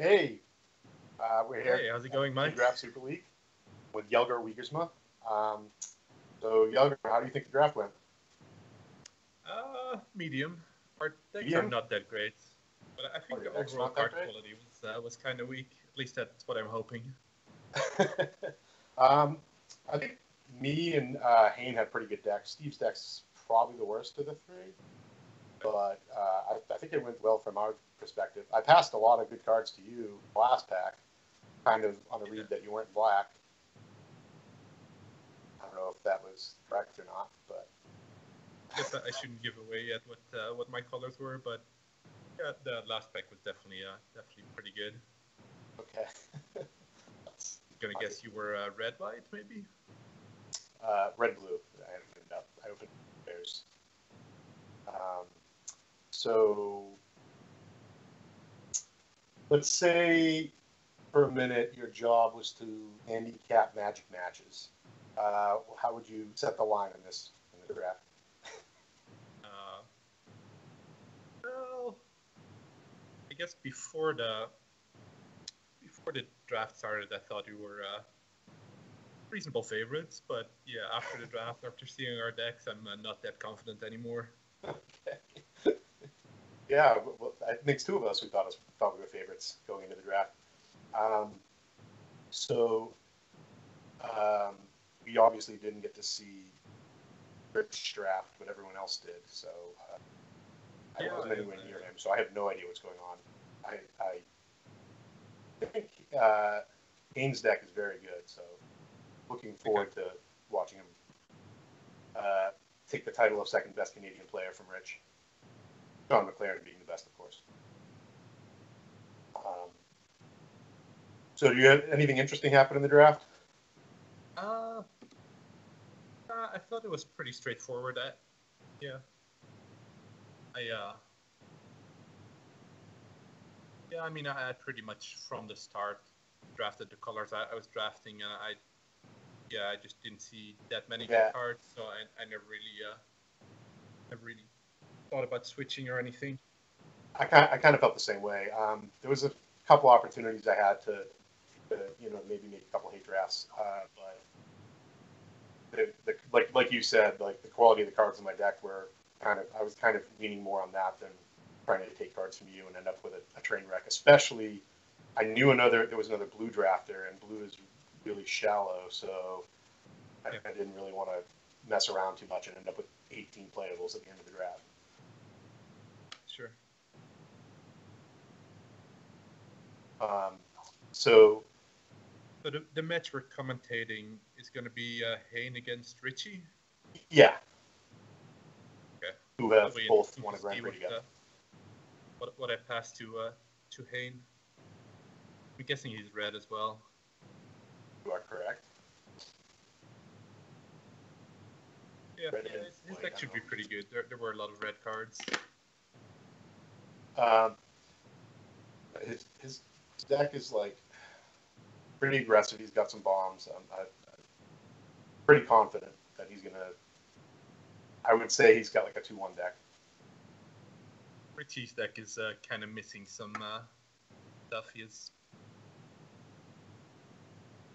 Hey, we're here Hey, how's it at going, the Mike? Draft Super League with Jelger Wiegersma. So, Jelger, how do you think the draft went? Medium. Our decks are Medium? not that great, but I Or think your the deck's overall not that card great? quality was kind of weak. At least that's what I'm hoping. um, I think me and Hayne had pretty good decks. Steve's deck's probably the worst of the three, but I think it went well from our perspective. I passed a lot of good cards to you last pack, kind of on a Yeah, read that you weren't black. I don't know if that was correct or not, but I guess I shouldn't give away yet what my colors were, but yeah, the last pack was definitely pretty good. okay. That's Gonna funny. guess you were red white maybe. Red blue. I opened theirs. Um, so let's say for a minute your job was to handicap magic matches. How would you set the line in this in the draft? Uh, well, I guess before the draft started, I thought you were reasonable favorites, but yeah, after the draft, after seeing our decks, I'm not that confident anymore. Okay. Yeah, well, I think two of us we thought we were favorites going into the draft. Um, so um, we obviously didn't get to see Rich draft, but everyone else did. So I Yeah, wasn't I, anywhere near I, him, so I have no idea what's going on. I think Hayne's deck is very good, so looking okay. forward to watching him uh, take the title of second best Canadian player from Rich. John McLaren being the best, of course. Um, so, do you have anything interesting happen in the draft? Uh, I thought it was pretty straightforward. Yeah, I yeah, I mean, I pretty much from the start drafted the colors I was drafting, and I just didn't see that many good Yeah, cards, so I never really thought about switching or anything. I kind of felt the same way. There was a couple opportunities I had to maybe make a couple hate drafts, but like you said, like the quality of the cards in my deck were I was kind of leaning more on that than trying to take cards from you and end up with a train wreck. Especially, I knew there was another blue drafter, and blue is really shallow, so Yeah, I didn't really want to mess around too much and end up with 18 playables at the end of the draft. sure. Um, so So the match we're commentating is going to be Hayne against Richie. yeah, Okay, who that'll have be both interesting won to a Grand see Prix together. what I passed to Hayne. I'm guessing he's red as well. You are correct. Yeah, Red yeah, and his white. deck should be pretty good. There were a lot of red cards. Um, his deck is like pretty aggressive. He's got some bombs. I'm pretty confident that he's gonna. I would say he's got like a 2-1 deck. Richie's deck is kind of missing some stuff.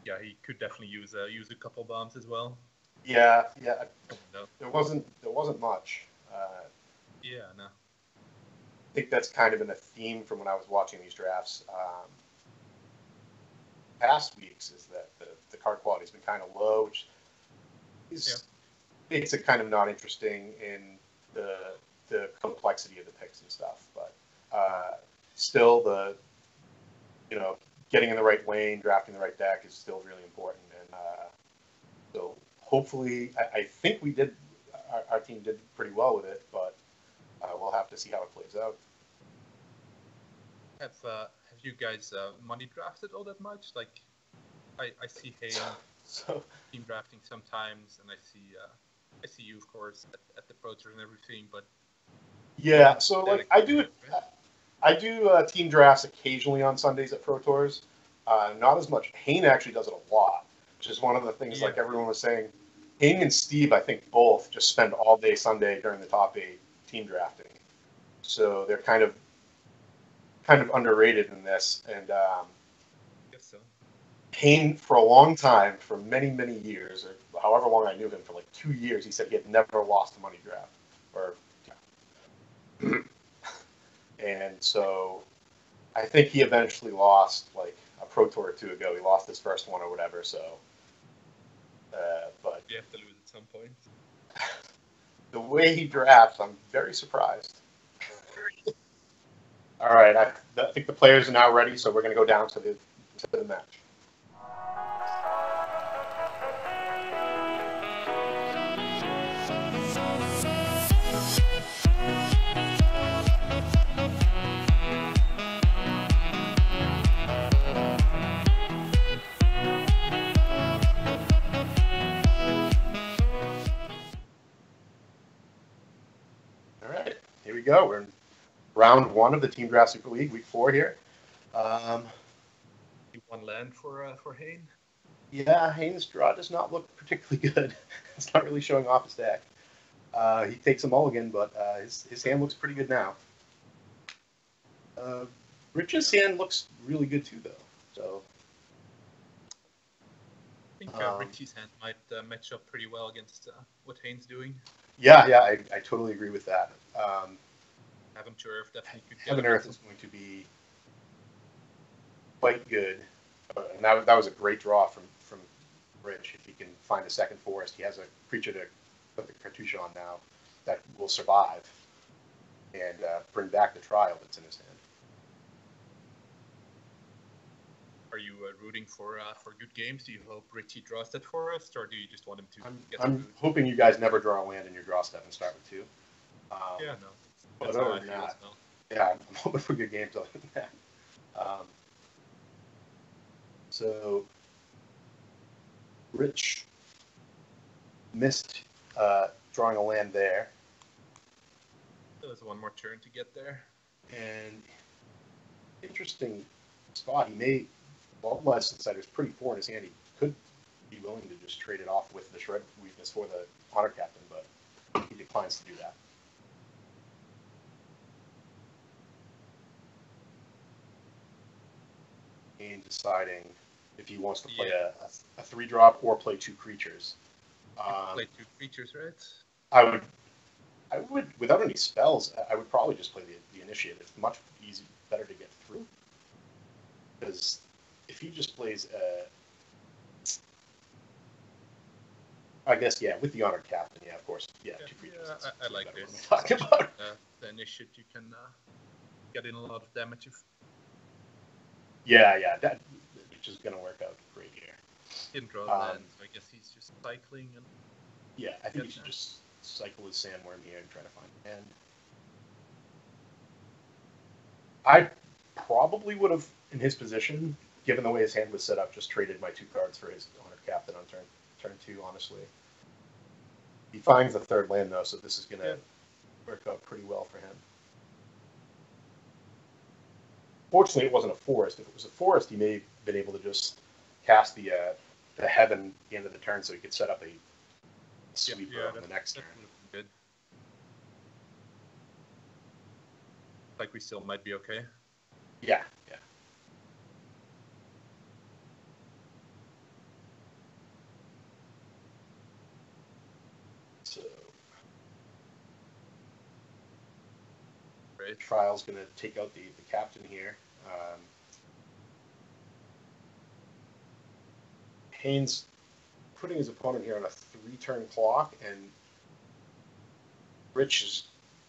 Yeah, he could definitely use a couple bombs as well. Yeah, yeah. No. There wasn't much. Yeah, no. I think that's kind of been a theme from when I was watching these drafts. Past weeks is that the card quality has been kind of low, which Yeah, is makes it kind of not interesting in the complexity of the picks and stuff. But still, getting in the right lane, drafting the right deck is still really important. And so hopefully, I think we did. Our team did pretty well with it, but we'll have to see how it plays out. have you guys money drafted all that much? Like, I see Hayne So team drafting sometimes, and I see you of course at the Pro Tour and everything, but you're yeah, not so that like experienced, right? I do team drafts occasionally on Sundays at Pro Tours. Not as much. Hayne actually does it a lot, which is one of the things. Yeah, Like everyone was saying, Hayne and Steve, I think both just spend all day Sunday during the top 8 team drafting. So they're kind of kind of underrated in this, and Guess so. Hayne, for a long time, for many, many years, or however long I knew him, for like 2 years, he said he had never lost a money draft. And so I think he eventually lost, like, a Pro Tour or two ago. He lost his first one or whatever, so. But You have to lose at some point. the way he drafts, I'm very surprised. All right, I think the players are now ready, so we're going to go down to the match. All right, here we go. We're in round 1 of the Team Draft Super League, week 4 here. One land for Hayne. Yeah, Haynes' draw does not look particularly good. It's not really showing off his deck. He takes a mulligan, but his hand looks pretty good now. Rich's hand looks really good too, though. So I think Richie's hand might match up pretty well against what Hayne's doing. Yeah, I totally agree with that. Heaven to Earth definitely could get Heaven Earth is going to be quite good. And that was a great draw from Rich. If he can find a second forest, he has a creature to put the cartouche on now that will survive and bring back the trial that's in his hand. Are you rooting for good games? Do you hope Richie draws that forest, or do you just want him to get I'm hoping you guys never draw a land in your draw step and start with 2. Yeah, no. But That's other how I than feel that, as well. yeah, I'm hoping for good games other than that. So Rich missed drawing a land there. There's one more turn to get there. And interesting spot. He may, well, since there's pretty 4 in his hand, he could be willing to just trade it off with the Shred weakness for the Honor Captain, but he declines to do that. And deciding if he wants to play a 3-drop or play 2 creatures. Play 2 creatures, right? I would, without any spells, I would probably just play the Initiate. It's much better to get through. Because if he just plays, I guess, yeah, with the Honored Captain, yeah, of course, yeah, 2 creatures. Yeah, I like this. Talking about the Initiate, you can get in a lot of damage. Yeah, that which is going to work out great here. Didn't draw land, so I guess he's just cycling. And yeah, I think he should just cycle his Sandworm here and try to find an end. I probably would have, in his position, given the way his hand was set up, just traded my 2 cards for his Honored Captain on turn 2, honestly. He finds the 3rd land, though, so this is going to work out pretty well for him. Fortunately, it wasn't a forest. If it was a forest, he may have been able to just cast the Heaven at the end of the turn so he could set up a sweeper on the next turn. Good. Like we still might be okay. Yeah. So, Great. Trial's going to take out the captain here. Haynes putting his opponent here on a 3-turn clock, and Rich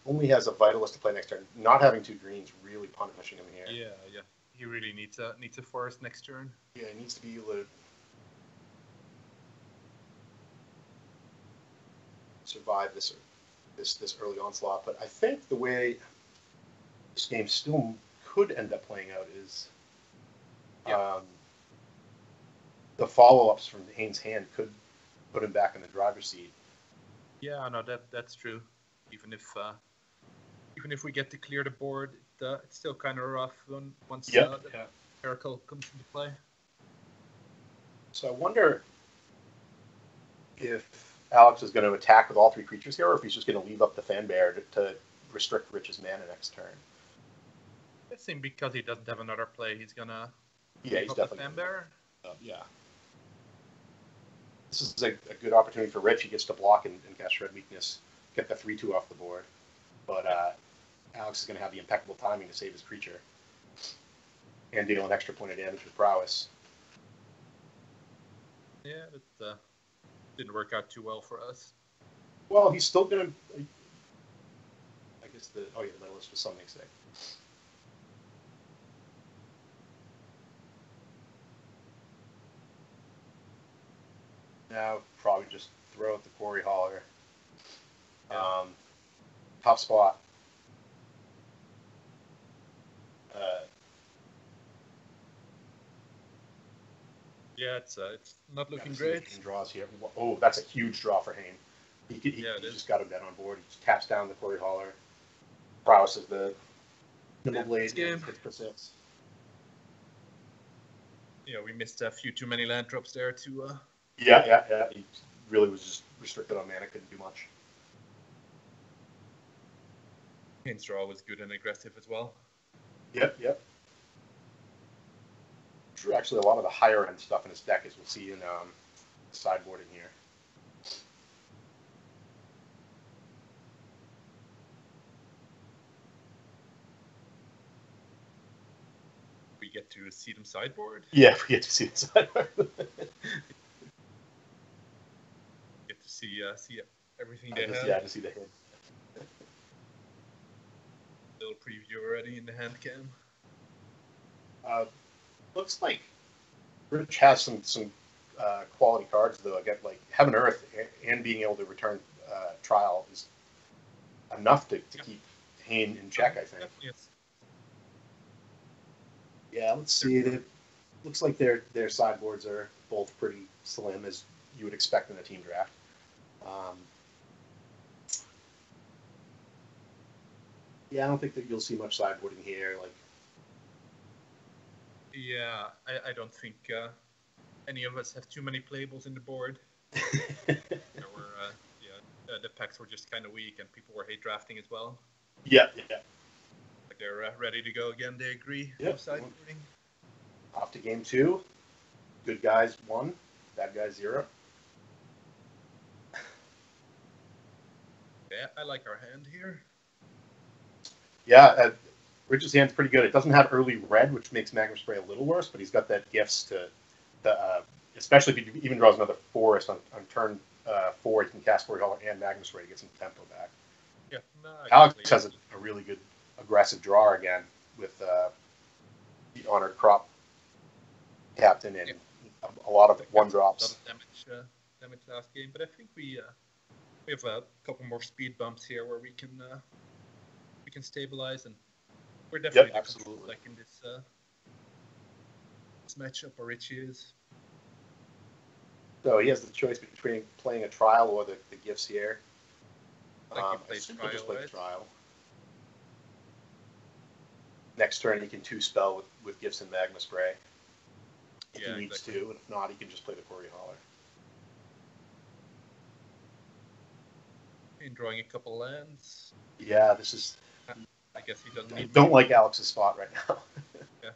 only has a Vitalist to play next turn. Not having 2 greens really punishing him here. Yeah. He really needs a forest next turn. Yeah, he needs to be able to survive this early onslaught. But I think the way this game still could end up playing out is the follow-ups from Haynes' hand could put him back in the driver's seat. Yeah, no, that's true. Even if we get to clear the board, it's still kind of rough once the Miracle comes into play. So I wonder if Alex is going to attack with all 3 creatures here, or if he's just going to leave up the Fan Bear to restrict Rich's mana next turn. I guessing because he doesn't have another play, he's gonna he's definitely there. Yeah. This is a good opportunity for Rich. He gets to block and cast Shred Weakness, get the 3/2 off the board. But Alex is going to have the impeccable timing to save his creature and deal an extra point of damage with Prowess. Yeah, that didn't work out too well for us. Well, he's still going to... I guess the Medalist was something sick. Now, probably just throw out the Quarry Hauler. Yeah. Tough spot. Yeah, it's not looking great. Draws here. Oh, that's a huge draw for Hayne. He just got him dead on board. He just taps down the Quarry Hauler. Prowess is the Nimble Blade. Hits for 6. Yeah, we missed a few too many land drops there to. Yeah. He really was just restricted on mana. Couldn't do much. Hayne's draw was good and aggressive as well. Yep. Drew actually a lot of the higher end stuff in his deck, as we'll see in sideboarding here. We get to see them sideboard. Yeah, we get to see the sideboard. Get to see everything they have. Yeah, to see the hit. Little preview already in the hand cam. Looks like Rich has some quality cards though. I get like Heaven Earth and being able to return Trial is enough to keep Hayne in check, I think. Yes. Yeah, let's see. It looks like their sideboards are both pretty slim, as you would expect in a team draft. Yeah, I don't think that you'll see much sideboarding here. Yeah, I don't think any of us have too many playables in the board. The packs were just kind of weak, and people were hate drafting as well. Yeah. Like they're ready to go again. They agree. Yep. Sideboarding. Off to game 2. Good guys 1, bad guys 0. Yeah, I like our hand here. Yeah, Rich's hand's pretty good. It doesn't have early red, which makes Magma Spray a little worse, but he's got that gifts to especially if he even draws another forest on turn 4, he can cast Quarry Hauler and Magma Spray to get some tempo back. Yeah, no, Alex has a really good aggressive draw again with the Honored Crop Captain and a lot of one drops. A lot of damage last game, but I think we have a couple more speed bumps here where we can stabilize, and we're definitely absolutely like in this matchup where Richie is. So he has the choice between playing a trial or the gifts here. Like he plays trial, just play the trial. Next turn he can 2-spell with gifts and Magma Spray. If he needs to, and if not, he can just play the Quarry Hauler. And drawing a couple lands. Yeah, this is... I guess he doesn't need... don't like Alex's spot right now. Yeah.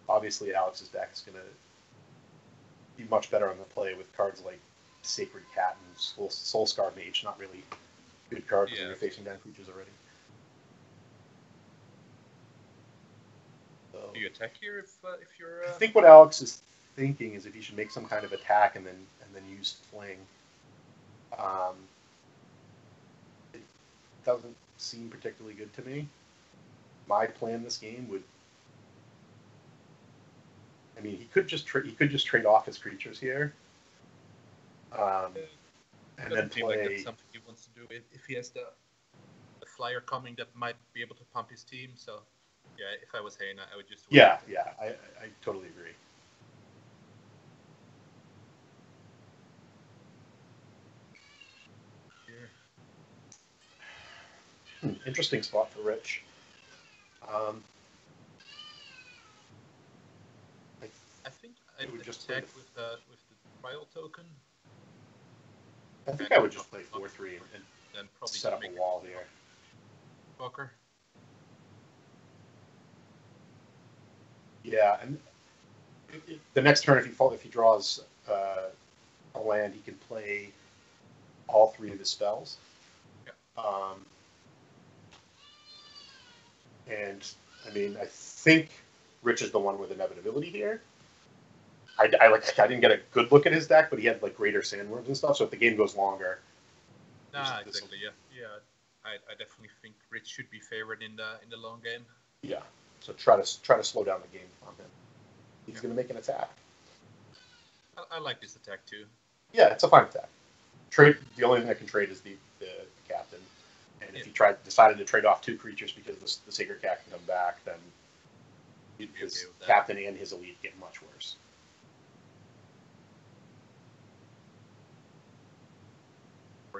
Obviously, Alex's deck is going to be much better on the play with cards like Sacred Cat and Soulscar Mage. Not really good cards when you're facing down creatures already. So, do you attack here if you're... I think what Alex is thinking is if he should make some kind of attack and then use Fling. It doesn't seem particularly good to me. My plan this game would... I mean, he could just trade off his creatures here, and then play. Like that's something he wants to do if he has the flyer coming that might be able to pump his team. So, yeah, if I was Hayne, I would just wait. Yeah, I totally agree. Interesting spot for Rich. I think I would just attack with the trial token. I think I would just play 4/3 and then probably set up a wall here. Walker. Yeah, and the next turn, if he draws a land, he can play all 3 of his spells. Yeah. And I mean, I think Rich is the one with inevitability here. I didn't get a good look at his deck, but he had like greater sandworms and stuff. So if the game goes longer, Exactly. Yeah. I definitely think Rich should be favored in the long game. Yeah. So try to slow down the game on him. He's going to make an attack. I like this attack too. Yeah, it's a fine attack. Trade. The only thing I can trade is the captain. And if he decided to trade off 2 creatures because the Sacred Cat can come back, then his captain and his elite get much worse.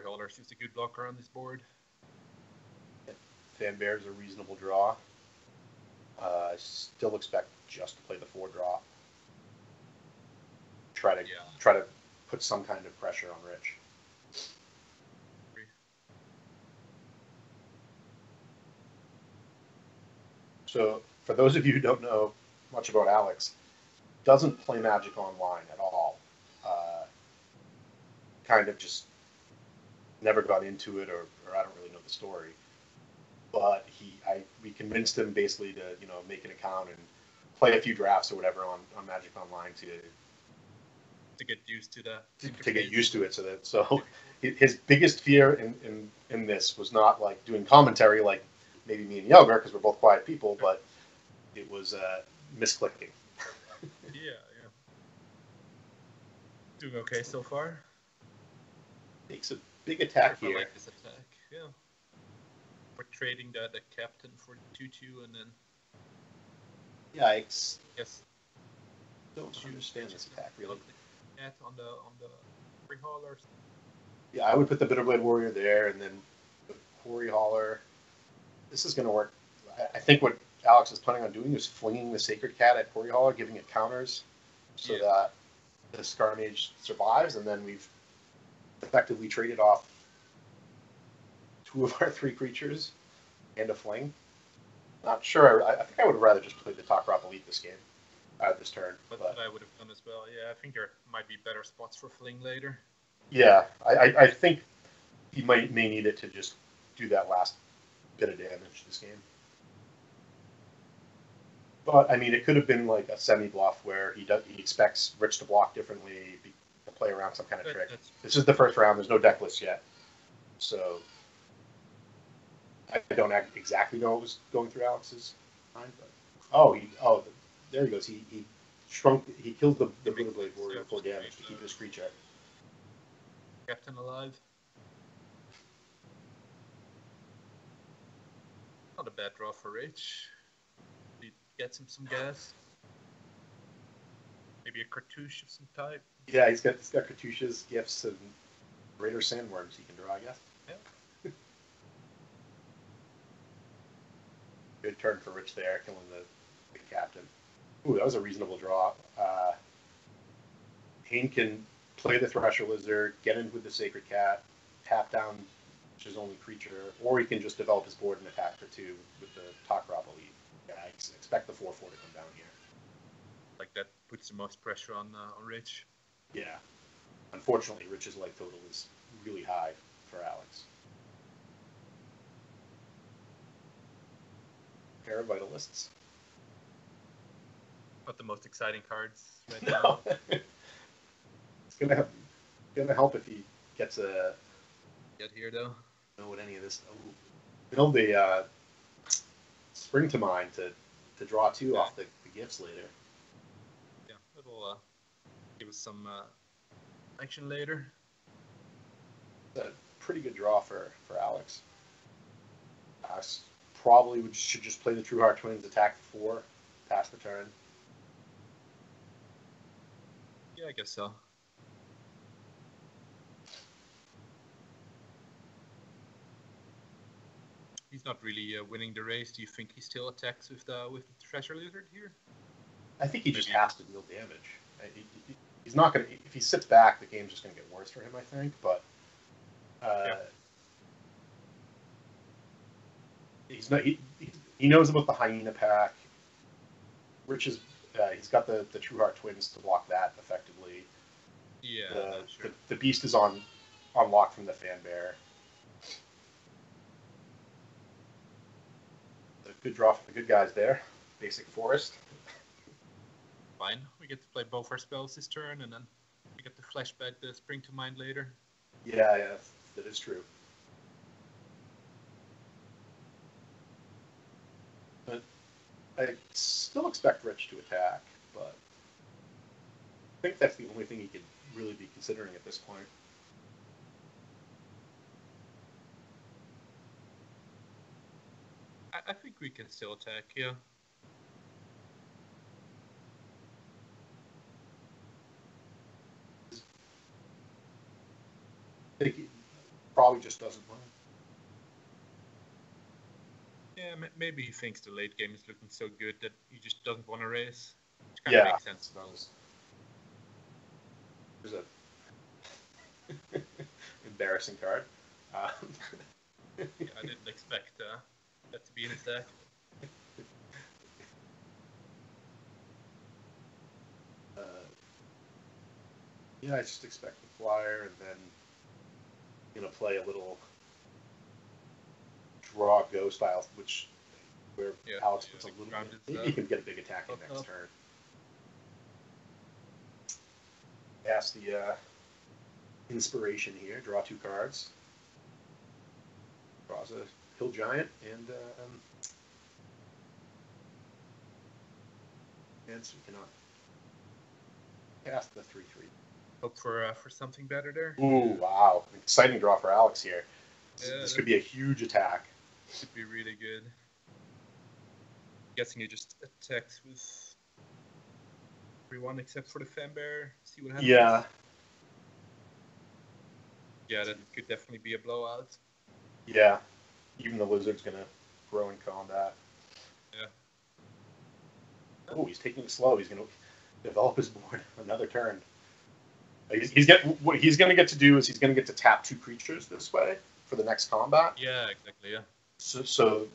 Holder's just a good blocker on this board. Fan Bear is a reasonable draw. I still expect just to play the 4 drop. Try to put some kind of pressure on Rich. So, for those of you who don't know much about Alex, doesn't play Magic online at all. Kind of just never got into it, or I don't really know the story. But we convinced him basically to make an account and play a few drafts or whatever on Magic Online to get used to that. To get used to it, so his biggest fear in this was not like doing commentary like maybe me and Yelger, because we're both quiet people, but it was misclicking. Yeah. Doing okay so far. Makes a big attack here. I like this attack. Yeah. We're trading the captain for 2/2, and then. Yikes! Yes. Don't understand this attack really. On the Quarry Hauler. Yeah, I would put the Bitterblade Warrior there, and then the Quarry Hauler. This is going to work. I think what Alex is planning on doing is flinging the Sacred Cat at Quarry Hauler, giving it counters, so that the Scar Mage survives, and then we've effectively traded off 2 of our 3 creatures and a fling. Not sure. I think I would have rather just played the Talkrop Elite this game, this turn. But I would have done as well. Yeah, I think there might be better spots for fling later. Yeah, I think he may need it to just do that last bit of damage this game. But I mean, it could have been like a semi-bluff where he expects Rich to block differently, to play around some kind of trick. This is the first round. There's no deck list yet, so I don't exactly know what was going through Alex's mind. But there he goes. He shrunk. He killed the Bitterblade Warrior for damage to keep his creature. Captain alive. Not a bad draw for Rich. He gets him some gas. Maybe a cartouche of some type. Yeah, he's got cartouches, gifts, and greater sandworms he can draw, I guess. Yeah. Good turn for Rich there, killing the captain. Ooh, that was a reasonable draw. Hayne can play the Thresher Lizard, get in with the Sacred Cat, tap down his only creature, or he can just develop his board and attack for 2 with the Talkrop Elite. Yeah, I expect the 4/4 to come down here. Like that puts the most pressure on Rich. Yeah. Unfortunately, Rich's life total is really high for Alex. Pair of Vitalists. Not the most exciting cards right now. It's gonna help if he gets a. Get here though. Know what any of this? Build a Spring to Mind to draw 2 off the gifts later. Yeah, it'll give us some action later. It's a pretty good draw for Alex. Probably should just play the True Heart Twins, attack 4, pass the turn. Yeah, I guess so. He's not really winning the race. Do you think he still attacks with the Treasure Lizard here? I think he just has to deal damage. He's not going to. If he sits back, the game's just going to get worse for him, I think. But he's not. He knows about the Hyena pack. Rich is he's got the True Heart Twins to block that effectively. Yeah, the Beast is on lock from the Fan Bear. A good draw for the good guys there. Basic Forest. Fine. We get to play both our spells this turn, and then we get to flashback the Spring to Mind later. Yeah, that is true. But I still expect Rich to attack, but I think that's the only thing he could really be considering at this point. I think we can still attack, yeah. I think he probably just doesn't mind. Yeah, maybe he thinks the late game is looking so good that he just doesn't want to raise. Which kind of makes sense. There's a embarrassing card. Yeah, I didn't expect that to be in his deck. Yeah, I just expect the flyer, and then play a little draw go style, where Alex puts a little bit. Maybe he can get a big attack in next turn. Cast the inspiration here. Draw 2 cards. Draws a Hill Giant and so we cannot cast the 3/3. Hope for something better there. Ooh, wow! An exciting draw for Alex here. Yeah, this could be a huge attack. Could be really good. Guessing he just attacks with everyone except for the Fan Bear. See what happens. Yeah. Yeah, that could definitely be a blowout. Yeah. Even the Lizard's gonna grow in combat. Yeah. Oh, he's taking it slow. He's gonna develop his board another turn. What he's gonna get to do is he's gonna get to tap 2 creatures this way for the next combat. Yeah, exactly. Yeah. So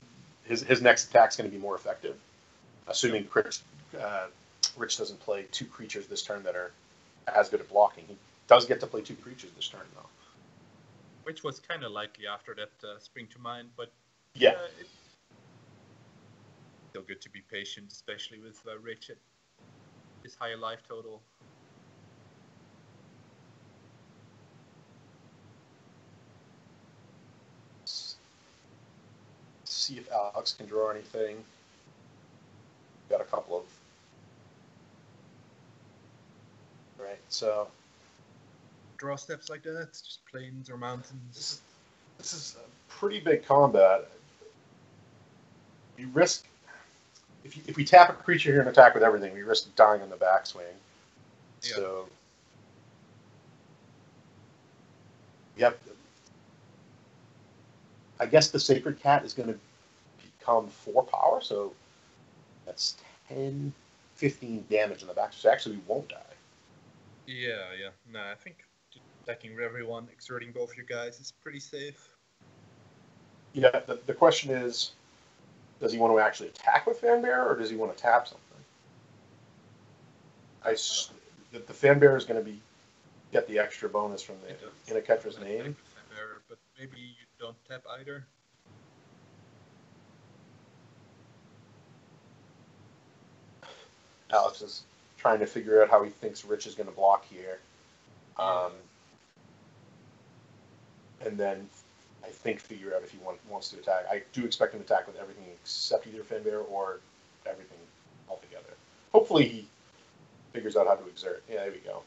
his next attack's gonna be more effective, assuming Rich doesn't play 2 creatures this turn that are as good at blocking. He does get to play 2 creatures this turn though. Which was kind of likely after that Spring to Mind, but yeah, it's still good to be patient, especially with Rich at his higher life total. See if Alex can draw anything. Got a couple of. Right, so. Draw steps like that, it's just plains or mountains. This is a pretty big combat. We risk. If we tap a creature here and attack with everything, we risk dying on the backswing. Yeah. So. Yep. I guess the Sacred Cat is going to become 4 power, so that's 10, 15 damage in the back. So actually, we won't die. Yeah. No, I think attacking everyone, exerting both you guys is pretty safe. Yeah, the question is, does he want to actually attack with Fan Bear, or does he want to tap something? The Fan Bear is going to get the extra bonus from the Inaketra's name. But maybe you don't tap either. Alex is trying to figure out how he thinks Rich is going to block here. And then I think figure out if he wants to attack. I do expect him to attack with everything except either Fan Bear or everything altogether. Hopefully he figures out how to exert. Yeah, there we go.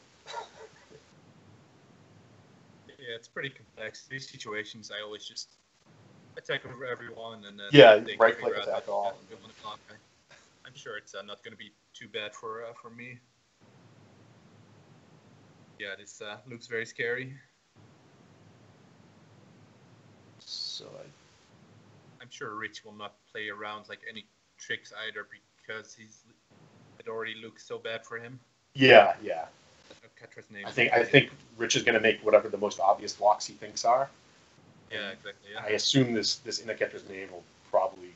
Yeah, it's pretty complex. These situations, I always just attack over everyone and right-click attack all. I'm sure it's not going to be too bad for me. Yeah, this looks very scary. So I'm sure Rich will not play around like any tricks either because it already looks so bad for him. Yeah. Name I think Rich is going to make whatever the most obvious blocks he thinks are. Yeah, exactly. Yeah. I assume this Inaketra's name will probably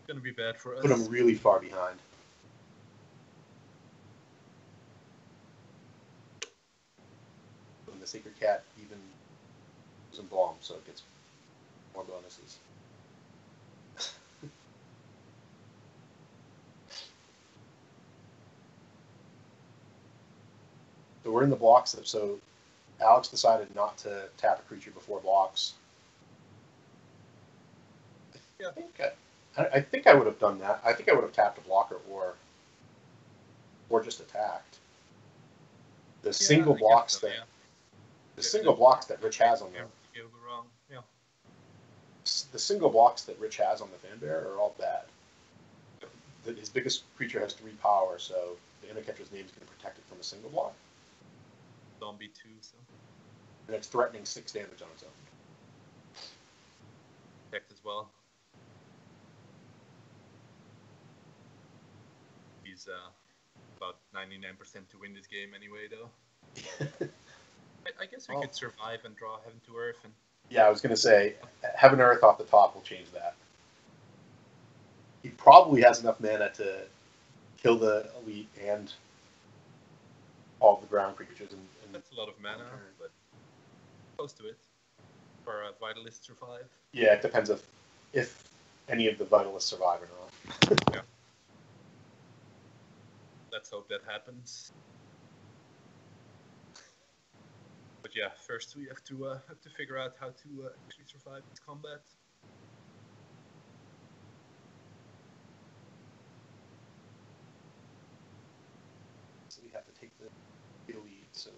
Gonna be bad for us. Put him really far behind. And the Sacred Cat even some bomb, so it gets more bonuses. So we're in the blocks. So Alex decided not to tap a creature before blocks. Yeah. I think I would have done that. I think I would have tapped a blocker or just attacked. The single blocks so, the single blocks that Rich has on them. Yeah. The single blocks that Rich has on the Fan Bear are all bad. His biggest creature has 3 power, so the Intercatcher's name is going to protect it from a single block. Zombie 2, so. And it's threatening 6 damage on its own. Protect as well. He's about 99% to win this game anyway, though. I guess we could survive and draw Heaven to Earth. And yeah, I was going to say, Heaven to Earth off the top will change that. He probably has enough mana to kill the elite and all the ground creatures. And that's a lot of mana, but close to it for a Vitalist survive. Yeah, it depends if any of the Vitalists survive or not. Yeah. Let's hope that happens. But yeah, first we have to figure out how to actually survive this combat. So we have to take the lead. So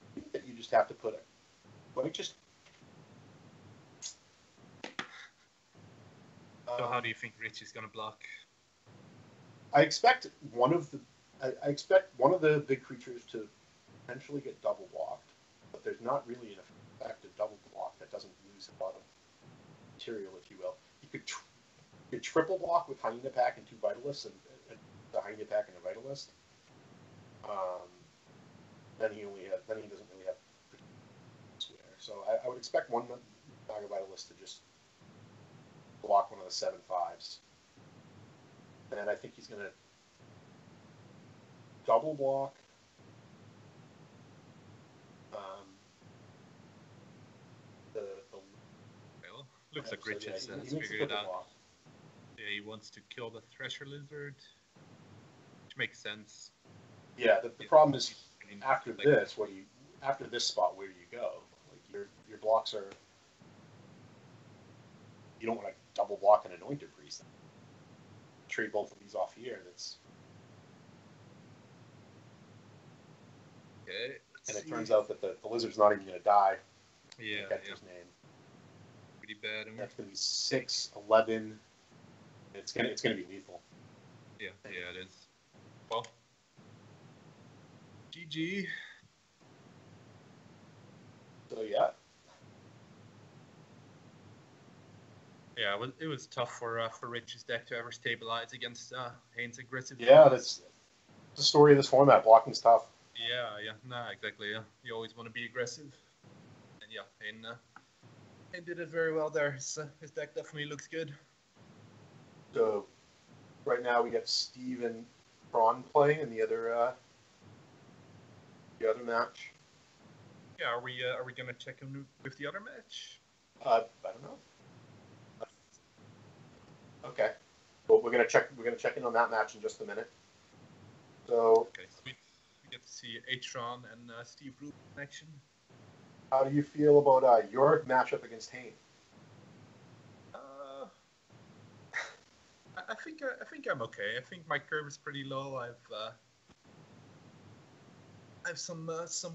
I think that you just have to put it. Let me just. So how do you think Rich is gonna block? I expect one of the big creatures to potentially get double blocked, but there's not really an effective double block that doesn't lose a lot of material, if you will. You could triple block with Hyena Pack and 2 Vitalists, and the Hyena Pack and a Vitalist. Then he doesn't really have swear. So I would expect one Naga Vitalist to just block one of the 7/5s. And I think he's going to double block. Well, looks like Rich has figured it out. Block. Yeah, he wants to kill the Thresher Lizard, which makes sense. Yeah, the problem is after this, after this spot, where do you go? Like your blocks are. You don't want to double block an Anointed Priest. Trade both of these off here, and it's. Okay. And it turns out that the lizard's not even going to die. Yeah. His name. Pretty bad. That's going to be 6, 11. It's going to be lethal. Yeah, it is. Well, GG. So yeah. Yeah, it was tough for Rich's deck to ever stabilize against Hayne's aggressive. Yeah, that's the story of this format. Blocking's tough. Yeah, nah, exactly. Yeah, you always want to be aggressive, and yeah, Hayne did it very well there. His deck definitely looks good. So, right now we got Steve and Hron playing in the other match. Yeah, are we gonna check in with the other match? I don't know. Okay. Well, we're gonna check in on that match in just a minute. So. Okay, so we get to see Hron and Steve Rubin in action. How do you feel about your matchup against Hayne? I think I'm okay. I think my curve is pretty low. I have some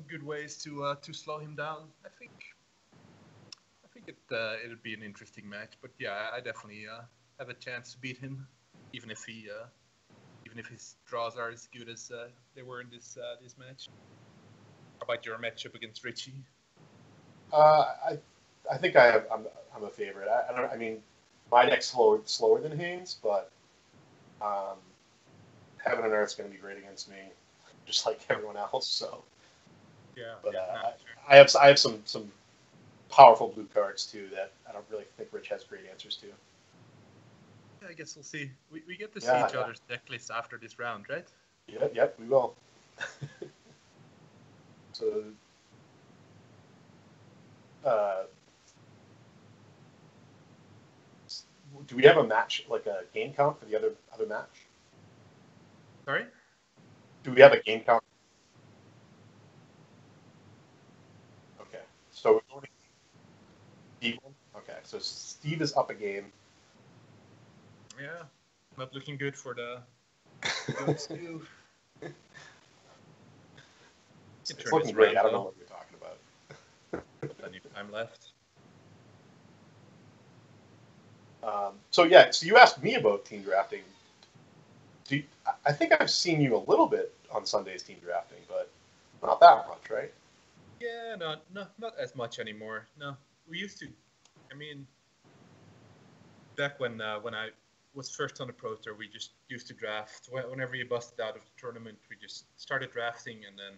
good ways to slow him down. I think it'll be an interesting match. But yeah, I definitely have a chance to beat him, even if his draws are as good as they were in this match. How about your matchup against Richie? I think I'm a favorite. I mean, my deck's slower than Hayne's, but Heaven and Earth's going to be great against me, just like everyone else. So yeah. But sure. I have some powerful blue cards too that I don't really think Rich has great answers to. Yeah, I guess we'll see. We get to see Yeah, each yeah. other's deck lists after this round, right? Yep, we will. So, do we have a match, like a game count for the other match? Sorry? Do we have a game count? Okay, so we're going to Steve. Okay, so Steve is up a game. Yeah, not looking good for the goats too. It's looking great. I don't know what you're talking about. Plenty of time left. So yeah, so you asked me about team drafting. I think I've seen you a little bit on Sunday's team drafting, but not that much, right? Yeah, no, not as much anymore. No, we used to. I mean, back when I was first on the Pro Tour, we just used to draft. Whenever you busted out of the tournament, we just started drafting and then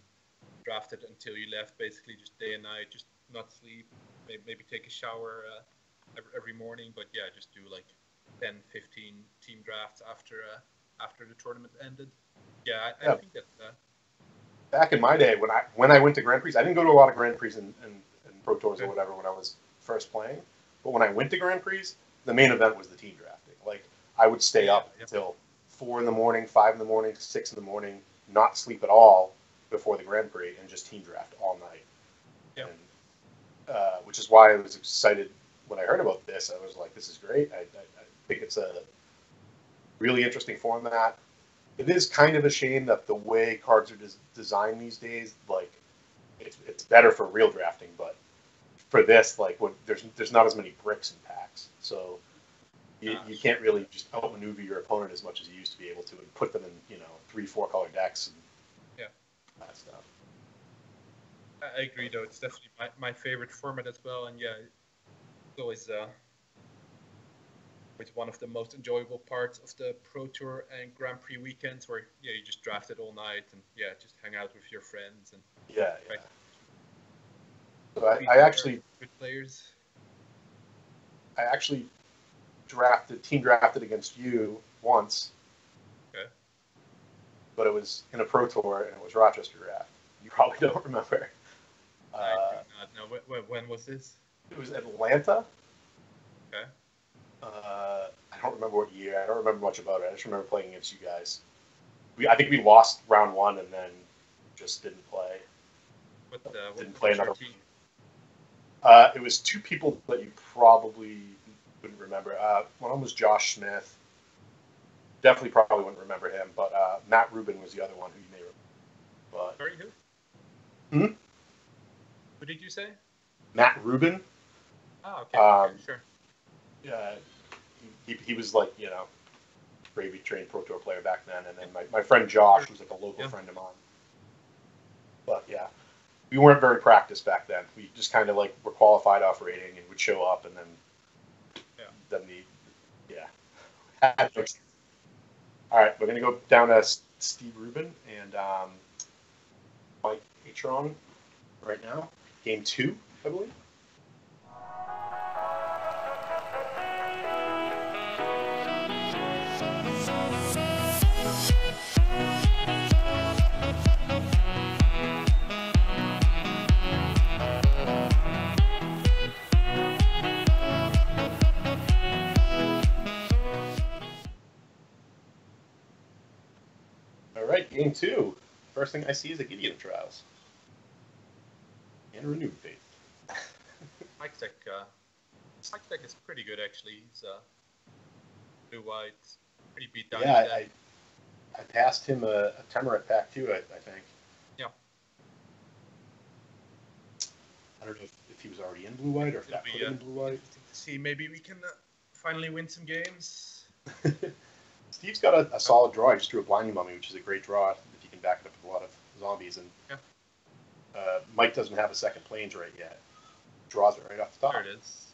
drafted until you left, basically just day and night, just not sleep, maybe take a shower every morning. But yeah, just do like 10, 15 team drafts after the tournament ended. Yeah, I think that. Back in my day, when I went to Grand Prix, I didn't go to a lot of Grand Prix and Pro Tours or whatever when I was first playing. But when I went to Grand Prix, the main event was the team drafting. Like I would stay up until 4 in the morning, 5 in the morning, 6 in the morning, not sleep at all before the Grand Prix, and just team draft all night. Yeah. And, which is why I was excited when I heard about this. I was like, this is great. I think it's a really interesting format. It is kind of a shame that the way cards are designed these days, like it's better for real drafting, but for this, like there's not as many bricks in packs, so you can't really just outmaneuver your opponent as much as you used to be able to, and put them in 3-4 color decks and that stuff. I agree, though. It's definitely my favorite format as well, and yeah, it's always it's one of the most enjoyable parts of the Pro Tour and Grand Prix weekends, where you just draft it all night and just hang out with your friends and yeah. So I actually good players. I actually team drafted against you once. Okay. But it was in a Pro Tour and it was Rochester draft. You probably don't remember. I do not know. When was this? It was Atlanta. Okay. I don't remember what year. I don't remember much about it. I just remember playing against you guys. I think we lost round 1 and then just didn't play. Didn't play another team. It was 2 people that you probably wouldn't remember. One of them was Josh Smith. Definitely probably wouldn't remember him, but Matt Rubin was the other one who you may remember. But, sorry, who? Who did you say? Matt Rubin. Oh, okay, sure. Yeah, he was like, Gravy trained Pro Tour player back then, and then my friend Josh was like a local friend of mine. But yeah, we weren't very practiced back then. We just kind of like were qualified off rating and would show up, and then All right, we're gonna go down to Steve Rubin and Mike Hron right now. Game 2, I believe. All right, game 2. First thing I see is a Gideon Trials. And Renewed Faith. Mike's deck is pretty good, actually. He's blue-white, pretty beat down. Yeah, I passed him a Temerit pack too, I think. Yeah. I don't know if he was already in blue-white or if that put him in blue-white. See, maybe we can finally win some games. Steve's got a solid draw. He just drew a Blinding Mummy, which is a great draw if you can back it up with a lot of zombies. And Mike doesn't have a second Plains right yet. Draws it right off the top. There it is.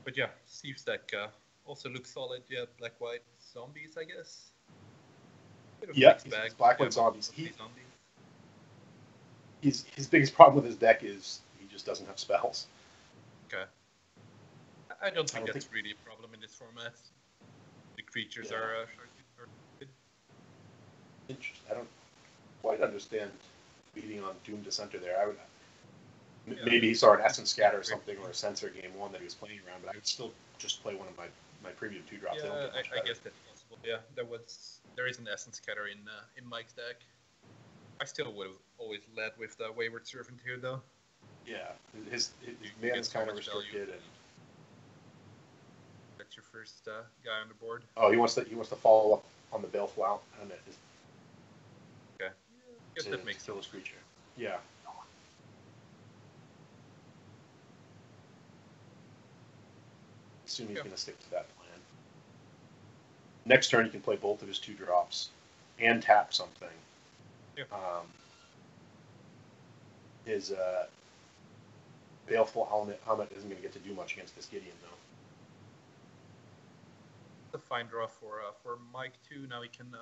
But yeah, Steve's deck also looks solid. Yeah, black-white zombies, I guess. Yeah, black-white zombies. his biggest problem with his deck is he just doesn't have spells. Okay. I don't think that's really a problem in this format. The creatures are good. Interesting. I don't quite understand beating on Doom Dissenter there. I would maybe he saw an Essence Scatter or something, or a Sensor game 1 that he was playing around, but I would still just play one of my premium 2-drops. Yeah, I guess that's possible. Yeah, there is an Essence Scatter in Mike's deck. I still would have always led with the Wayward Servant here, though. Yeah, his man is kind of restricted, and that's your first guy on the board. Oh, he wants to follow up on the Baleflout and it. Okay, I guess that makes kill sense. his creature. Yeah. Assume he's going to stick to that plan. Next turn, he can play both of his 2-drops and tap something. Yeah. His Baleful Helmet isn't going to get to do much against this Gideon, though. It's a fine draw for Mike too. Now he can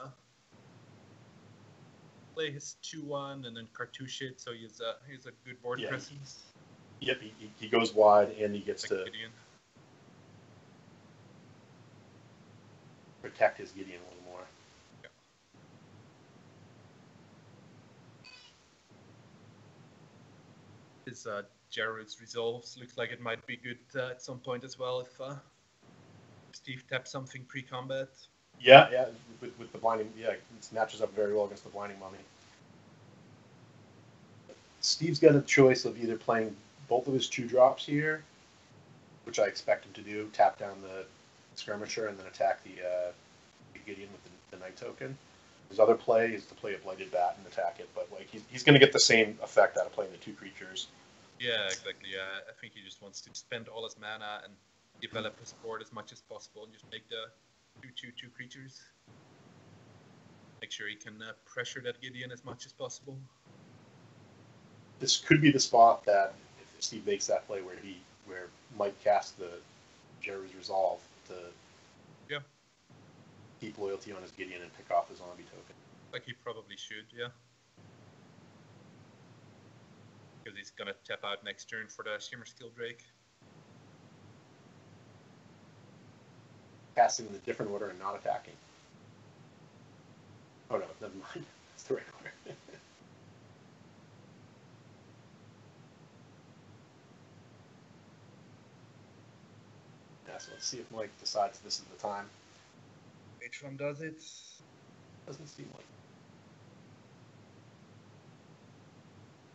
play his 2/1 and then cartouche it, so he's a good board presence. Yep, he goes wide and he gets to Gideon. protect his Gideon a little more. Yeah. His Jared's Resolves looks like it might be good at some point as well if Steve taps something pre-combat. Yeah, with the Blinding, it matches up very well against the Blinding Mummy. Steve's got a choice of either playing both of his 2-drops here, which I expect him to do, tap down the Skirmisher and then attack the Gideon with the Night Token. His other play is to play a Blighted Bat and attack it, but like he's going to get the same effect out of playing the 2 creatures. Yeah, exactly. Yeah, I think he just wants to spend all his mana and develop his board as much as possible and just make the 2/2 creatures. Make sure he can pressure that Gideon as much as possible. This could be the spot that if Steve makes that play where Mike casts the Jerry's Resolve to keep loyalty on his Gideon and pick off the zombie token. Like he probably should, yeah. Because he's gonna tap out next turn for the Shimmer Skill Drake. Casting in a different order and not attacking. Oh no, never mind. That's the right order. Yeah, so let's see if Mike decides this is the time. Which one does it? Doesn't seem like.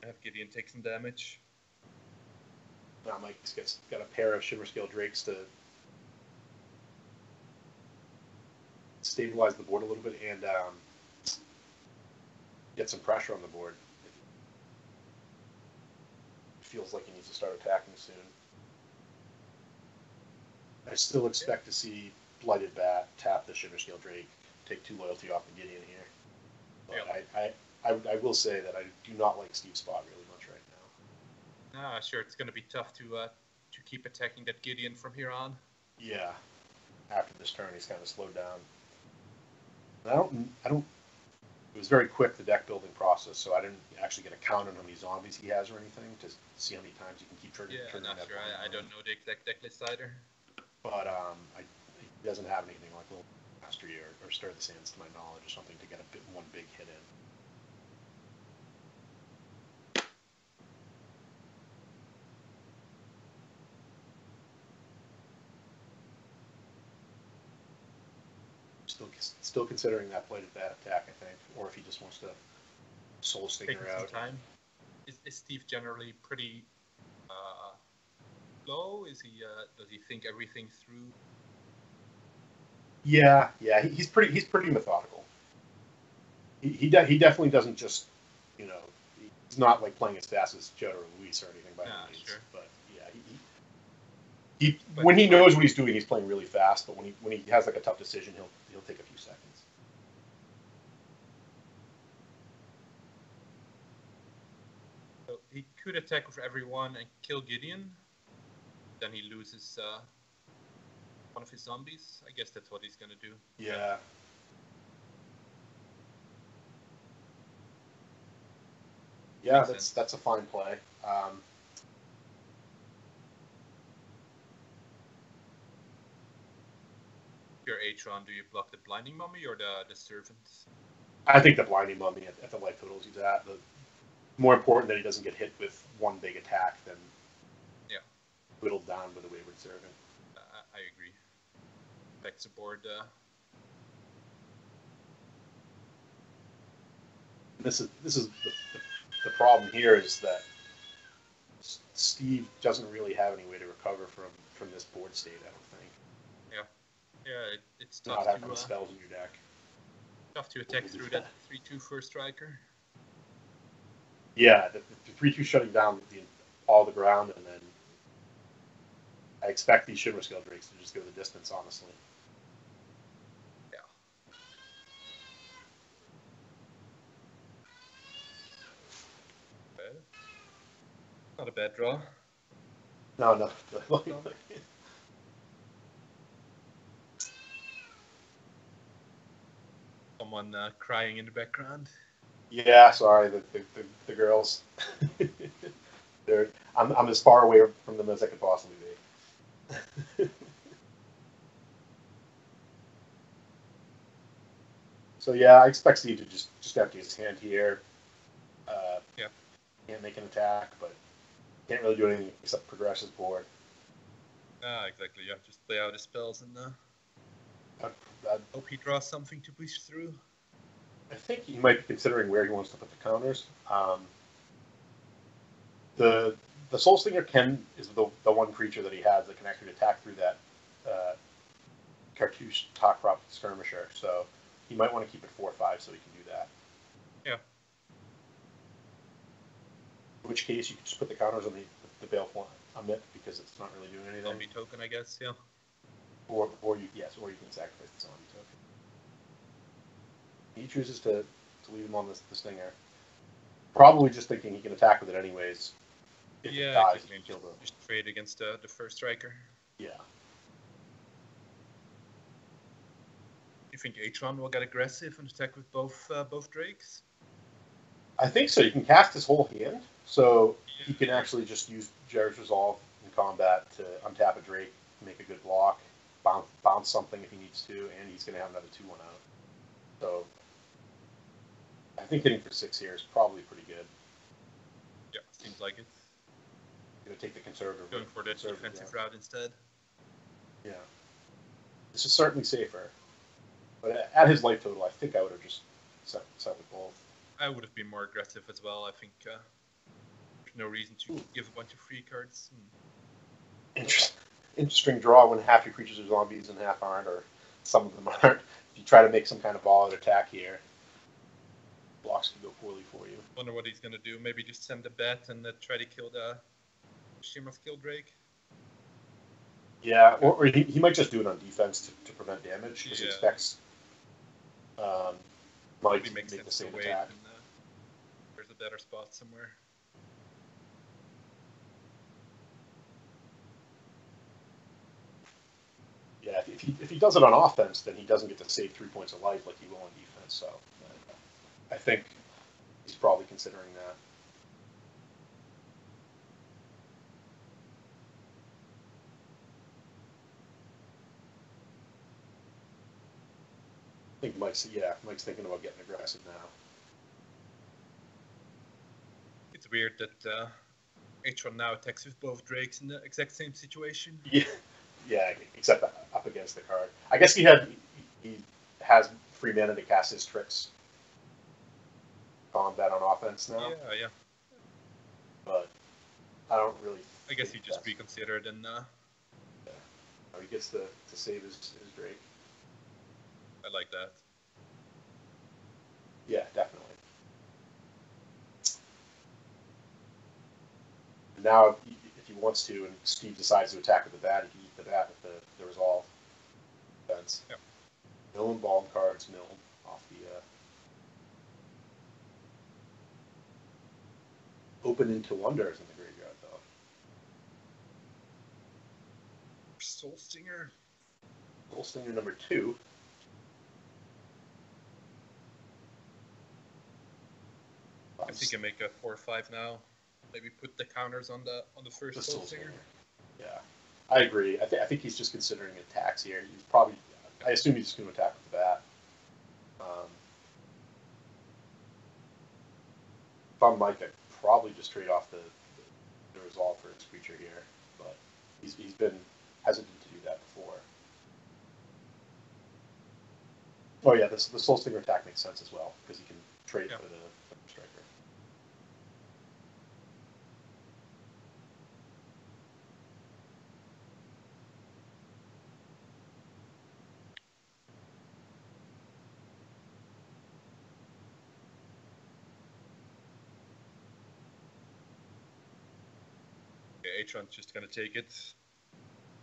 Have Gideon take some damage. Now Mike's got a pair of Shimmer Scale Drakes to stabilize the board a little bit and get some pressure on the board. It feels like he needs to start attacking soon. I still expect to see Blighted Bat, tap the Shimmer Scale Drake, take 2 loyalty off the Gideon here. But I will say that I do not like Steve's spot really much right now. Sure, it's going to be tough to keep attacking that Gideon from here on. Yeah, after this turn, he's kind of slowed down. I don't. It was very quick, the deck building process, so I didn't actually get a count on how many zombies he has or anything to see how many times you can keep turning. Yeah, not sure. I don't know the exact deck list either. But he doesn't have anything like Little Mastery or Stir the Sands, to my knowledge, or something to get one big hit in. Still considering that Blighted Bat attack, I think, or if he just wants to Soul Stinger out. Time. Is Steve generally pretty slow? Is he? Does he think everything through? Yeah, he's pretty methodical. He definitely doesn't just, he's not like playing as fast as Joe or Luis or anything by any means. Sure. But yeah, when he knows what he's doing, he's playing really fast. But when he has like a tough decision, he'll take a few seconds. So he could attack with everyone and kill Gideon. Then he loses one of his zombies. I guess that's what he's gonna do. Yeah. Yeah, Makes that's a fine play. Your H-Ron, do you block the Blinding Mummy or the Servant? I think the Blinding Mummy at the life totals he's at. The more important that he doesn't get hit with one big attack than whittled down with a Wayward Servant. I agree. Back to board. This is the problem here is that Steve doesn't really have any way to recover from this board state. I don't think. Yeah, it's tough Not having spells in your deck. Tough to attack through that 3/2 first striker. Yeah, the 3/2 shutting down all the ground, and then I expect these Shimmer Scale Drakes to just go the distance, honestly. Yeah. Okay. Not a bad draw. No. Someone crying in the background. Yeah, sorry, the girls. I'm as far away from them as I could possibly be. So yeah, I expect Steve to just empty his hand here. Can't make an attack, but can't really do anything except progress his board. Exactly. Yeah, just play out his spells and hope he draws something to push through. I think he might be considering where he wants to put the counters. The Soul Slinger is the one creature that he has that can actually attack through that Cartouche Talkrop Skirmisher. So he might want to keep it 4/5 so he can do that. Yeah. In which case, you could just put the counters on the Baleful Amit because it's not really doing anything. Zombie token, I guess. Yeah. Or you can sacrifice the zombie token. He chooses to leave him on the Stinger. Probably just thinking he can attack with it anyways. If it dies, he can kill the. Just trade against the first striker. Yeah. You think H-Ron will get aggressive and attack with both Drakes? I think so. You can cast his whole hand, so he can actually just use Jared's Resolve in combat to untap a Drake, make a good block, bounce something if he needs to, and he's going to have another 2/1 out. So I think hitting for 6 here is probably pretty good. Yeah, seems like it. Going to take the conservative. Going for the defensive route instead. Yeah. This is certainly safer. But at his life total, I think I would have just set with both. I would have been more aggressive as well. I think there's no reason to give a bunch of free cards. Interesting draw when half your creatures are zombies and half aren't, or some of them aren't. If you try to make some kind of all-out attack here, blocks can go poorly for you. Wonder what he's going to do. Maybe just send a bat and try to kill the Shimmer Scale Drake. Yeah, or he might just do it on defense to prevent damage because he expects Mike to make the same attack. And, there's a better spot somewhere. Yeah, if he does it on offense, then he doesn't get to save 3 points of life like he will on defense. So I think he's probably considering that. I think Mike's thinking about getting aggressive now. It's weird that H-Ron now attacks with both Drakes in the exact same situation. Yeah, except up against the card. I guess he has free mana to cast his tricks combat on offense now. Yeah. But I don't really. I guess he just reconsidered and. He gets to save his Drake. I like that. Yeah, definitely. Now, if he wants to, and Steve decides to attack with the bat, he can eat the bat with the resolve defense. Yeah. Mill and ball cards, mill off the open into wonders in the graveyard, though. Soul Stinger. Soul Stinger number 2. guess he can make a 4-5 now. Maybe put the counters on the first The Soul Soul Singer. Singer. Yeah, I agree. I think he's just considering attacks here. He's probably, I assume he's just going to attack with the bat. If I'm Mike, I'd probably just trade off the resolve for his creature here, but he's been hesitant to do that before. Oh yeah, the Soul Stinger attack makes sense as well because he can trade for the striker. Yeah, Atron's just gonna take it,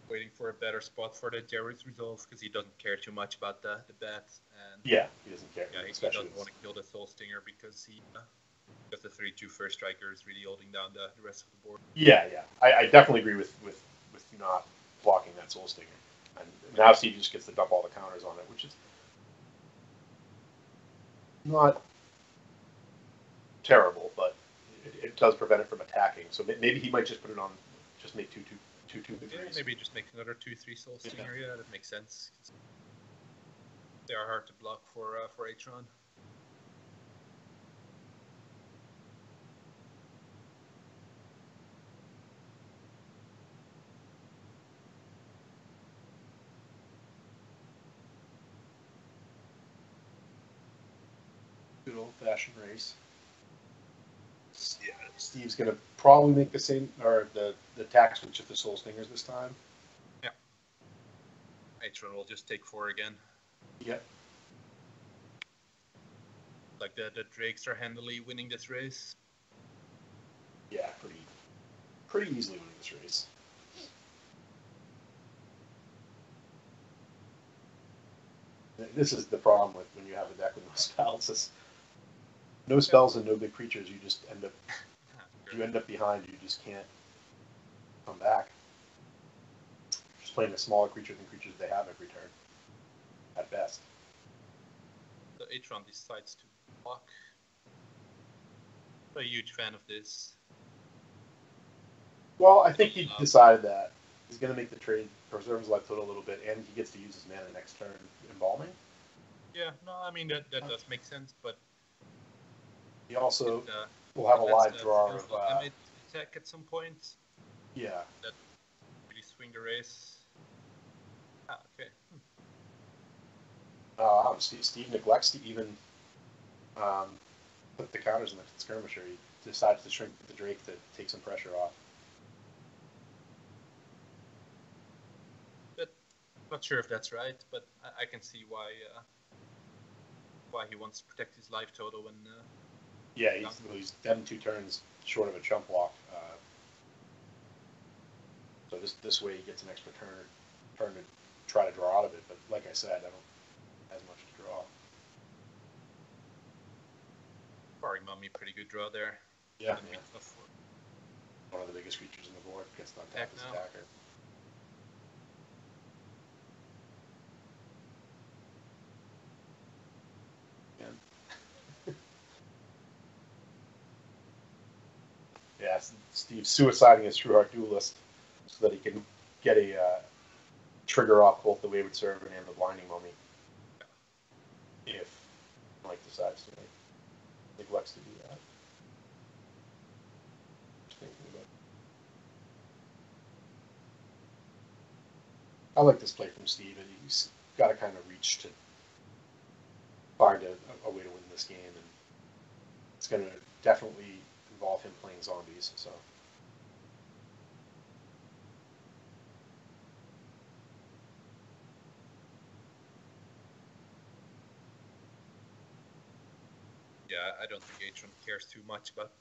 waiting for a better spot for the Jerry's resolve because he doesn't care too much about the bat, and Yeah, he doesn't care. yeah, he doesn't want to kill the Soul Stinger because because the 3/2 first striker is really holding down the rest of the board. Yeah, I definitely agree with not blocking that Soul Stinger. And now Steve just gets to dump all the counters on it, which is not terrible, but it does prevent it from attacking. So maybe he might just put it on, just make two Yeah, maybe just make another 2/3 Soul Stinger. Yeah, that makes sense. They are hard to block for Atron. Good old fashioned race. Yeah, Steve's gonna probably make the same or the attack switch with the Soul Stingers this time. Yeah. Atron will just take 4 again. Yep. Like the Drakes are handily winning this race. Yeah, pretty easily winning this race. This is the problem with when you have a deck with no spells. No spells and no big creatures, you just end up behind. You just can't come back. Just playing a smaller creature than creatures they have every turn, at best. The Atron decides to block. I'm a huge fan of this. Well, I think he decided that he's going to make the trade, preserve his life total a little bit, and he gets to use his mana next turn, embalming. Yeah, no, I mean that does make sense, but he also will have a live draw of attack at some point. Yeah. That really swing the race. Ah, okay. Steve neglects to even put the counters in the skirmisher. He decides to shrink the Drake to take some pressure off. But not sure if that's right, but I can see why he wants to protect his life total when. Yeah, he's done 2 turns short of a chump block. So this way he gets an extra turn to try to draw out of it. But like I said, I don't have as much to draw. Barring Mummy, pretty good draw there. Yeah. One of the biggest creatures in the board gets to untap his attacker. Yeah, Steve's suiciding his True Heart Duelist so that he can get a trigger off both the Wayward Servant and the Blinding Mummy. If Mike decides to neglects to do that. I like this play from Steve. He's got to kind of reach to find a way to win this game, and it's going to definitely involve him playing zombies. So. Yeah, I don't think Atron cares too much about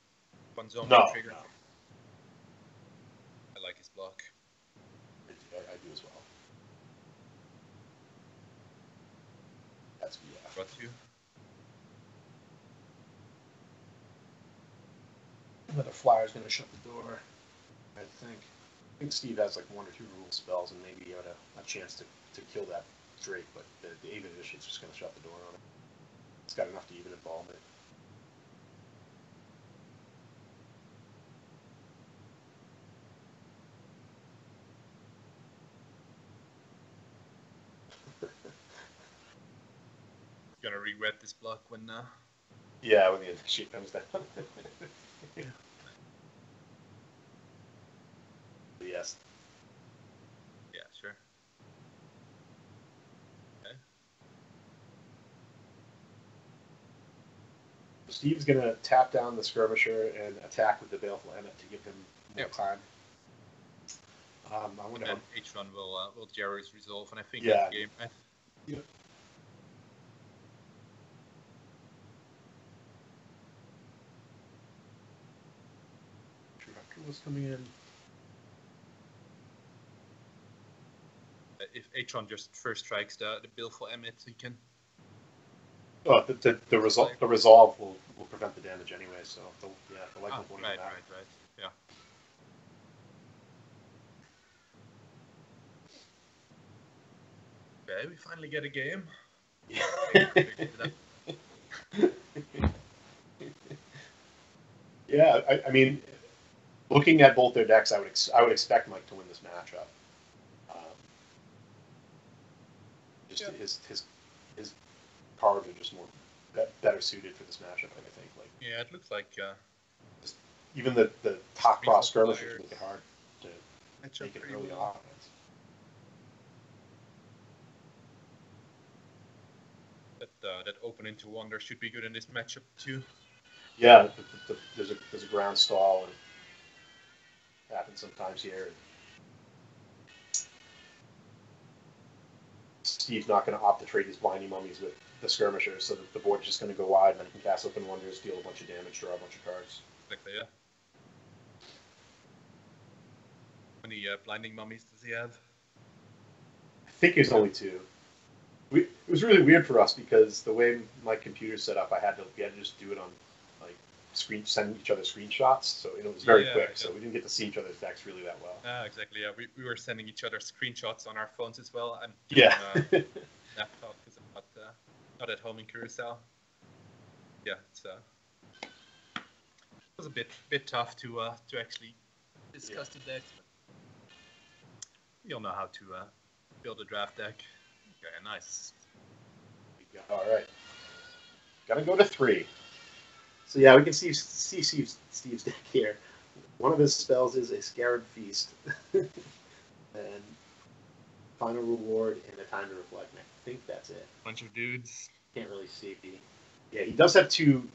one zombie trigger. No. I like his block. I do as well. That's Draw 2. Another Flyer's going to shut the door, I think. I think Steve has like 1 or 2 rule spells, and maybe he had a chance to kill that Drake, but the Avid Edition is just going to shut the door on it. It's got enough to even embalm it. gonna regret this block when. Yeah, when the sheet comes down. Yes. Yeah, sure. Okay. Steve's gonna tap down the skirmisher and attack with the baleful Emmet to give him more time. I wonder and then H1 will Jerry's resolve, and I think Yeah. that's game. Yep. Was coming in. If H1 just first strikes the baleful Emmet, he can. Oh, the resolve will prevent the damage anyway. So the likelihood won't even matter. Right. Yeah. Okay, we finally get a game. Yeah, I mean, looking at both their decks, I would expect Mike to win this matchup. His cards are just more better suited for this matchup, I think. Like, yeah, it looks like just even the top cross skirmishers make it hard to make it early offense. That open into wonder should be good in this matchup too. Yeah, there's a ground stall, and it happens sometimes here. Steve's not going to opt to trade these blinding mummies with the skirmishers, so that the board's just going to go wide, and then he can cast open wonders, deal a bunch of damage, draw a bunch of cards. Exactly, yeah. How many blinding mummies does he have? I think there's only 2. It was really weird for us because the way my computer's set up, we had to just do it on like send each other screenshots, so it was very quick. So we didn't get to see each other's decks really that well. Exactly. Yeah, we were sending each other screenshots on our phones as well. I'm laptop because I'm not at home in Curacao. Yeah, it was a bit tough to actually discuss the decks. But we all know how to build a draft deck. Okay, nice. All right. Gotta go to 3. So yeah, we can see Steve's deck here. One of his spells is a Scarab Feast. And Final Reward and a Time to Reflect. And I think that's it. Bunch of dudes. Can't really see. Yeah, he does have 2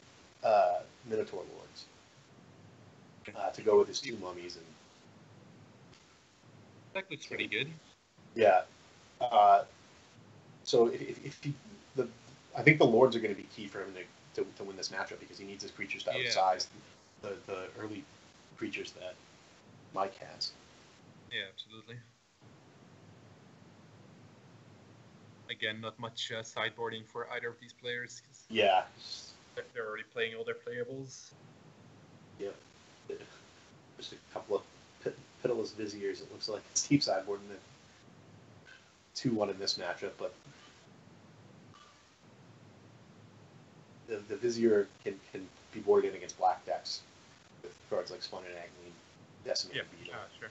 Minotaur Lords to go with his 2 mummies. And that looks pretty good. Yeah. So I think the Lords are going to be key for him to win this matchup because he needs his creatures to outsize the early creatures that Mike has. Yeah, absolutely. Again, not much sideboarding for either of these players. Yeah. They're already playing all their playables. Yeah. Just a couple of pitiless Viziers, it looks like. Steve sideboarding the 2-1 in this matchup, but the Vizier can be boarded in against black decks with cards like Splendid Agni, Decimated Beetle. Yeah, sure.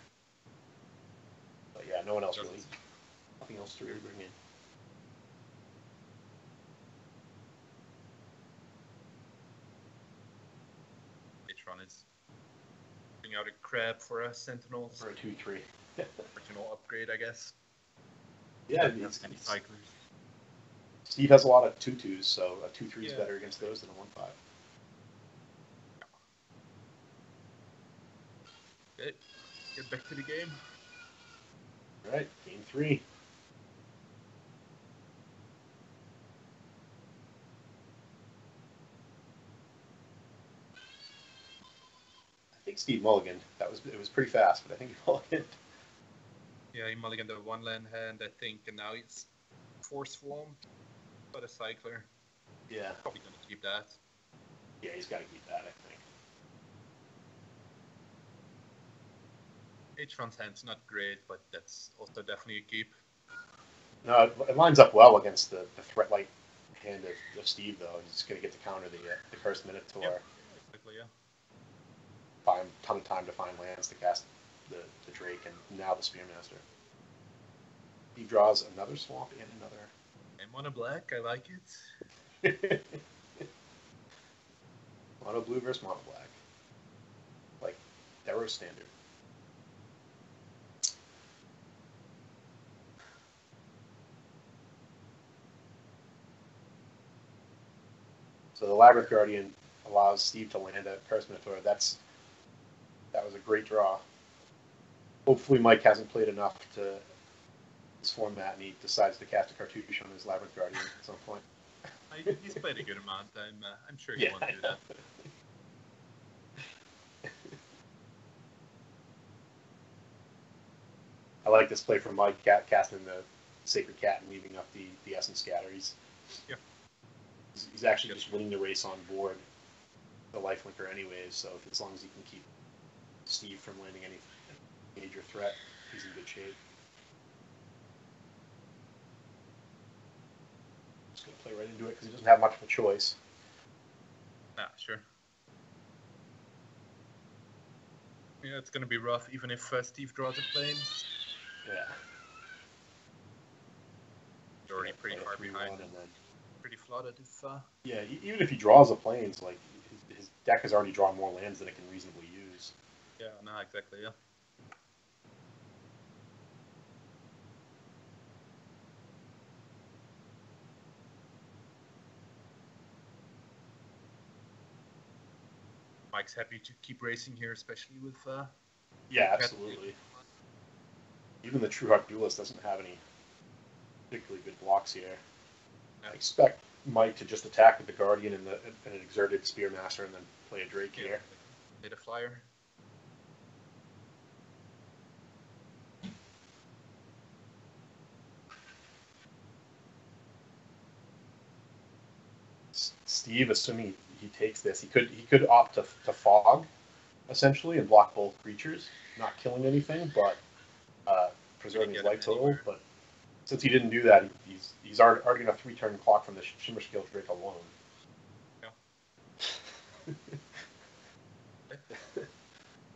But yeah, no one else really. Nothing else to really bring in. Hron is putting out a crab for a Sentinels. For a 2/3. Original upgrade, I guess. Yeah, any cyclers. Steve has a lot of 2/2s, so a 2/3 is better against those than a 1/5. Okay, get back to the game. All right, game 3. I think Steve mulliganed. It was pretty fast, but I think he mulliganed. Yeah, he mulliganed the 1-land hand, I think, and now he's Force Swamped. But a cycler. Yeah. Probably gonna keep that. Yeah, he's got to keep that, I think. Hron's hand's not great, but that's also definitely a keep. No, it lines up well against the threat-like hand of Steve, though. He's going to get to counter the Cursed Minotaur. Yep. Exactly, yeah. Find a ton of time to find lands to cast the Drake, and now the Spearmaster. He draws another swamp and another. And mono black, I like it. Mono blue versus mono black. Like, Darrow standard. So the Labyrinth Guardian allows Steve to land a Curse Minotaur. That was a great draw. Hopefully Mike hasn't played enough to this format and he decides to cast a cartouche on his Labyrinth Guardian at some point. He's played a good amount. I'm sure he won't do that. I like this play from Mike, casting the Sacred Cat and leaving up the Essence Scatter. He's actually just winning the race on board, the lifelinker anyways, so as long as he can keep Steve from landing any major threat, he's in good shape. Just going to play right into it because he doesn't have much of a choice. Sure. Yeah, it's going to be rough, even if Steve draws a plane. Yeah. He's already pretty far behind and pretty flooded. Yeah, even if he draws a planes, like his deck has already drawn more lands than it can reasonably use. Yeah, no, exactly, yeah. Mike's happy to keep racing here, especially with... yeah, absolutely. Even the True Heart Duelist doesn't have any particularly good blocks here. I expect Mike to just attack with the Guardian and an exerted Spearmaster and then play a Drake here. Play the Flyer. Steve, assuming he takes this, he could opt to fog, essentially, and block both creatures, not killing anything, but preserving his life total. But since he didn't do that, he's already going to 3-turn clock from the Shimmer Scale Drake alone. Yeah.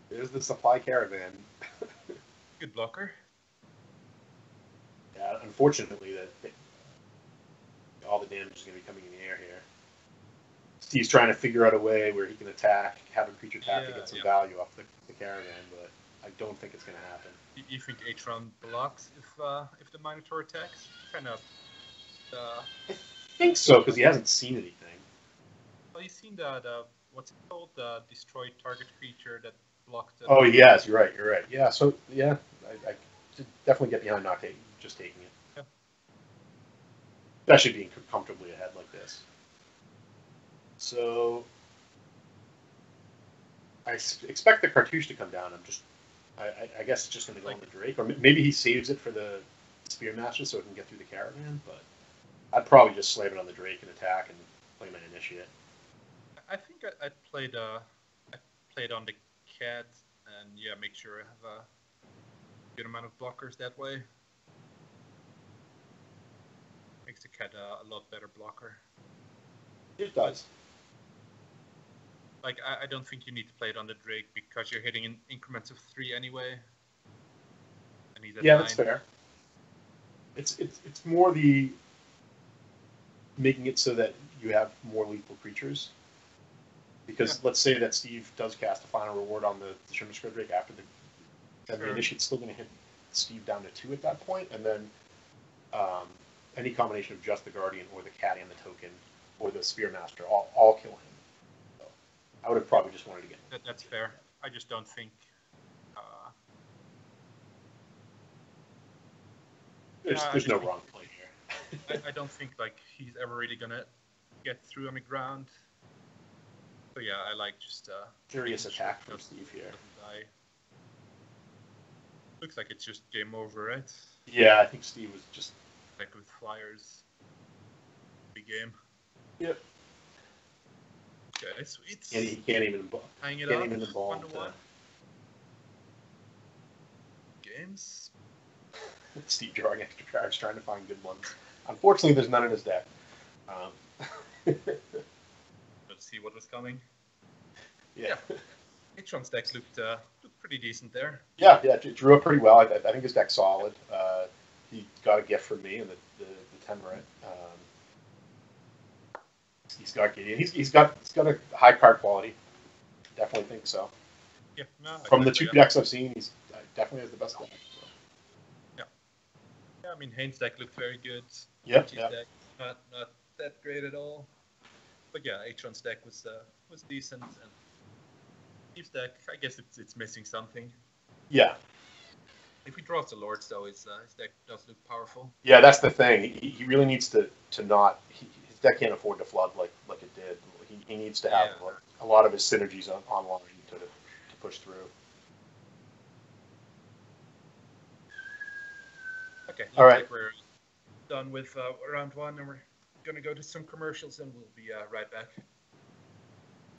There's the supply caravan. Good blocker. Yeah, unfortunately, all the damage is going to be coming in the air here. Steve's trying to figure out a way where he can attack, have a creature tap to get some value off the caravan, but I don't think it's going to happen. You think Hron blocks if the Minotaur attacks? Kind of. I think so, because he hasn't seen anything. Well, he's seen the what's it called? The destroy target creature that blocked it. Oh, yes, you're right. Yeah, so, yeah, I definitely get behind not just taking it. Yeah. Especially being comfortably ahead like this. So, I expect the cartouche to come down. I guess it's just going to go on the Drake, or maybe he saves it for the Spearmaster so it can get through the caravan. But I'd probably just slam it on the Drake and attack and play my initiate. I think I played on the cat and make sure I have a good amount of blockers that way. Makes the cat a lot better blocker. It does. Like, I don't think you need to play it on the Drake because you're hitting in increments of 3 anyway. And he's at 9. That's fair. It's more the making it so that you have more lethal creatures. Because let's say that Steve does cast a final reward on the Shimmer Scale Drake after the initiate's still going to hit Steve down to 2 at that point, and then any combination of just the Guardian or the Cat and the token or the Spearmaster all kill him. I would have probably just wanted to get. That's fair. I just don't think. There's no wrong play here. I don't think he's ever really gonna get through on the ground. So yeah, I like just furious attack from Steve here. Looks like it's just game over, right? Yeah, I think Steve was just like with Flyers. Big game. Yep. Okay, sweet. And he can't even hang it can't up. even involve games. Steve drawing extra cards, trying to find good ones. Unfortunately, there's none in his deck. Let's see what was coming. Yeah. Hron's decks looked pretty decent there. Yeah, it drew up pretty well. I think his deck's solid. He got a gift from me and the Temerate. He's got Gideon. He's got a high card quality. Definitely think so. Yeah, no, From the two decks I've seen, he's definitely has the best deck. So. Yeah, I mean, Hayne's deck looked very good. Yeah. Deck, not that great at all. But yeah, Hron's deck was decent, and Steve's deck, I guess it's missing something. Yeah. If he draws the Lords, though, his deck does look powerful. Yeah, that's the thing. He really needs to not. His deck can't afford to flood like it did. He needs to have a lot of his synergies online to push through. Okay, all right. Like we're done with round one, and we're gonna go to some commercials, and we'll be right back.